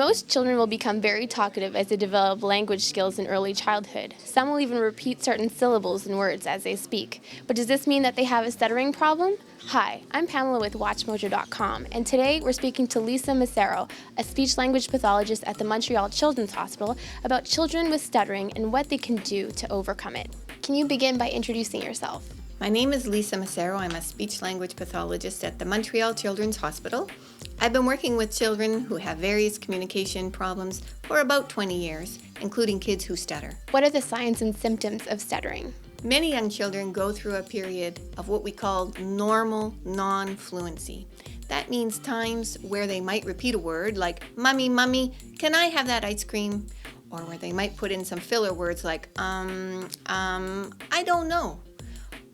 Most children will become very talkative as they develop language skills in early childhood. Some will even repeat certain syllables and words as they speak. But does this mean that they have a stuttering problem? Hi, I'm Pamela with WatchMojo.com, and today we're speaking to Lisa Massaro, a speech language pathologist at the Montreal Children's Hospital, about children with stuttering and what they can do to overcome it. Can you begin by introducing yourself? My name is Lisa Massaro. I'm a speech language pathologist at the Montreal Children's Hospital. I've been working with children who have various communication problems for about 20 years, including kids who stutter. What are the signs and symptoms of stuttering? Many young children go through a period of what we call normal non-fluency. That means times where they might repeat a word like, "Mummy, mummy, can I have that ice cream?" Or where they might put in some filler words like, I don't know.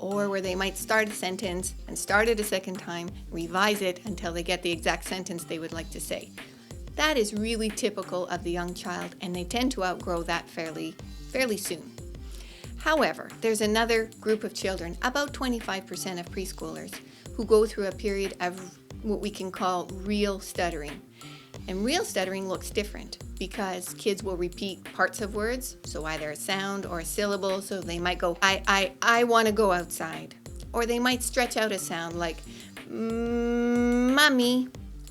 Or where they might start a sentence and start it a second time, revise it until they get the exact sentence they would like to say. That is really typical of the young child, and they tend to outgrow that fairly soon. However, there's another group of children, about 25% of preschoolers, who go through a period of what we can call real stuttering. And real stuttering looks different because kids will repeat parts of words, so either a sound or a syllable, so they might go, I want to go outside. Or they might stretch out a sound like, mummy,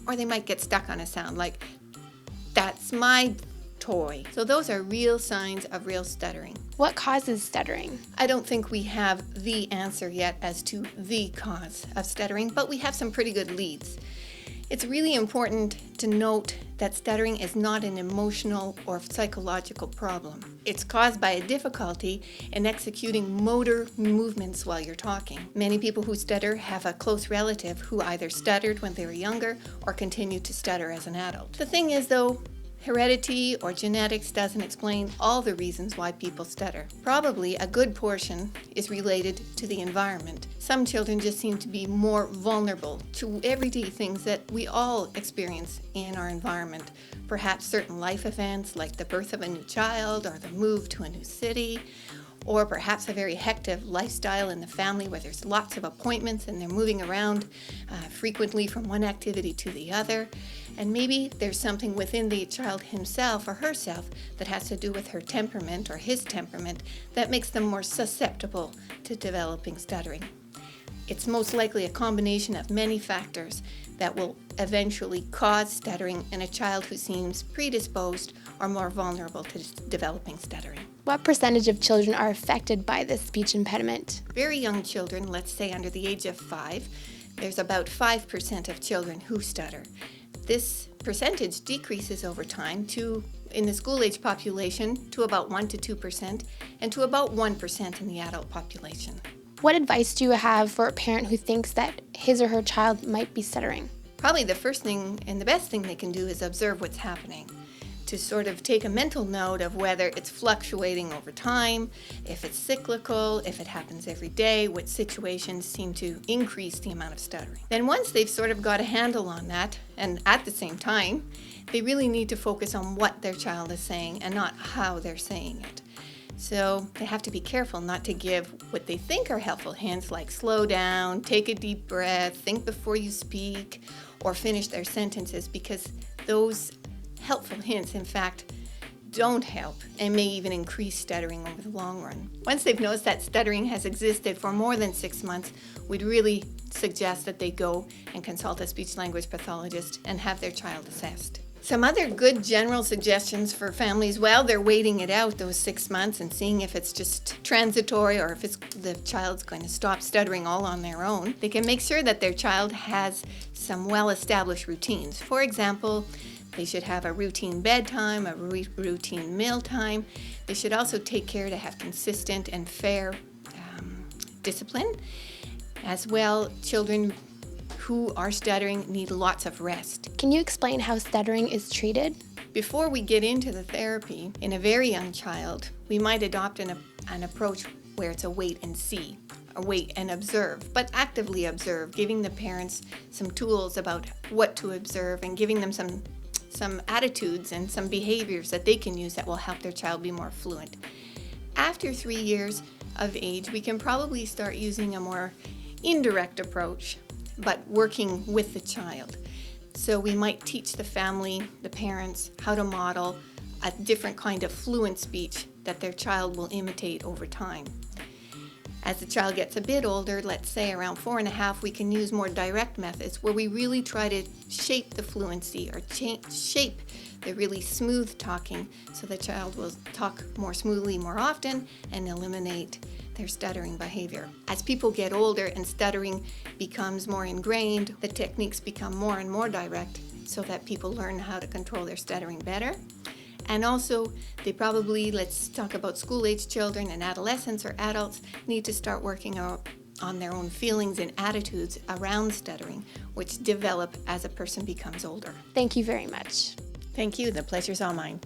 or they might get stuck on a sound like, that's my toy. So those are real signs of real stuttering. What causes stuttering? I don't think we have the answer yet as to the cause of stuttering, but we have some pretty good leads. It's really important to note that stuttering is not an emotional or psychological problem. It's caused by a difficulty in executing motor movements while you're talking. Many people who stutter have a close relative who either stuttered when they were younger or continued to stutter as an adult. The thing is, though, heredity or genetics doesn't explain all the reasons why people stutter. Probably a good portion is related to the environment. Some children just seem to be more vulnerable to everyday things that we all experience in our environment. Perhaps certain life events like the birth of a new child or the move to a new city, or perhaps a very hectic lifestyle in the family where there's lots of appointments and they're moving around frequently from one activity to the other. And maybe there's something within the child himself or herself that has to do with her temperament or his temperament that makes them more susceptible to developing stuttering. It's most likely a combination of many factors that will eventually cause stuttering in a child who seems predisposed or more vulnerable to developing stuttering. What percentage of children are affected by this speech impediment? Very young children, let's say under the age of 5, there's about 5% of children who stutter. This percentage decreases over time to, in the school-age population, to about 1 to 2% and to about 1% in the adult population. What advice do you have for a parent who thinks that his or her child might be stuttering? Probably the first thing and the best thing they can do is observe what's happening, to sort of take a mental note of whether it's fluctuating over time, if it's cyclical, if it happens every day, what situations seem to increase the amount of stuttering. Then once they've sort of got a handle on that, and at the same time, they really need to focus on what their child is saying and not how they're saying it. So they have to be careful not to give what they think are helpful hints like slow down, take a deep breath, think before you speak, or finish their sentences, because those helpful hints, in fact, don't help and may even increase stuttering over the long run. Once they've noticed that stuttering has existed for more than 6 months, we'd really suggest that they go and consult a speech language pathologist and have their child assessed. Some other good general suggestions for families while they're waiting it out those 6 months and seeing if it's just transitory or if the child's going to stop stuttering all on their own, they can make sure that their child has some well-established routines. For example, they should have a routine bedtime, a routine meal time. They should also take care to have consistent and fair discipline. As well, children who are stuttering need lots of rest. Can you explain how stuttering is treated? Before we get into the therapy, in a very young child, we might adopt an approach where it's a wait and see, a wait and observe, but actively observe, giving the parents some tools about what to observe and giving them some attitudes and some behaviors that they can use that will help their child be more fluent. After 3 years of age, we can probably start using a more indirect approach, but working with the child. So we might teach the family, the parents, how to model a different kind of fluent speech that their child will imitate over time. As the child gets a bit older, let's say around 4.5, we can use more direct methods where we really try to shape the fluency or shape the really smooth talking so the child will talk more smoothly more often and eliminate their stuttering behavior. As people get older and stuttering becomes more ingrained, the techniques become more and more direct so that people learn how to control their stuttering better. And also, they probably, let's talk about school-age children and adolescents or adults, need to start working on their own feelings and attitudes around stuttering, which develop as a person becomes older. Thank you very much. Thank you. The pleasure's all mine.